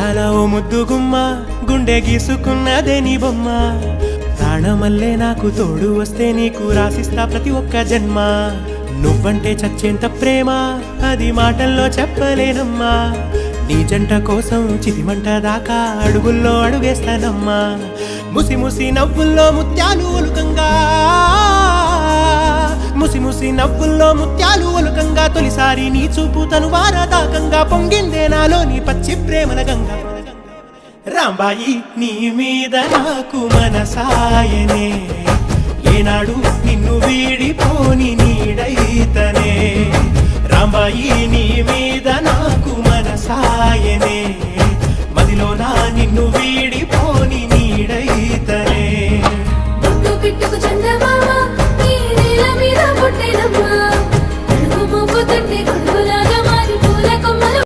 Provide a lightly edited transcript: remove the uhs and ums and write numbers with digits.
అందాల ఓ ముద్దు గుమ్మ గుండె గీసుకున్నదే నీ బొమ్మ ప్రాణమల్లే నాకు తోడు వస్తే నీకు రాసిస్తా ప్రతి ఒక్క జన్మ నువ్వంటే చచ్చేంత ప్రేమ అది మాటల్లో చెప్పలేనమ్మా నీ జంట కోసం చితిమంట దాకా అడుగుల్లో అడుగేస్తానమ్మా ముసి ముసి నవ్వుల్లో ముత్యాలు ఒలుకంగా ముసి ముసి నవ్వుల్లో ముత్యాలు ఒలుకంగా తొలిసారి నీ చూపు తను వారదాకంగా పొంగిందే నాలో నీ పచ్చి ప్రేమల గంగా రాంబాయి నీ మీద నాకు మనసాయనే ఏనాడు నిన్ను వీడిపోని నీడైతనే రాంబాయి నీ మీద నాకు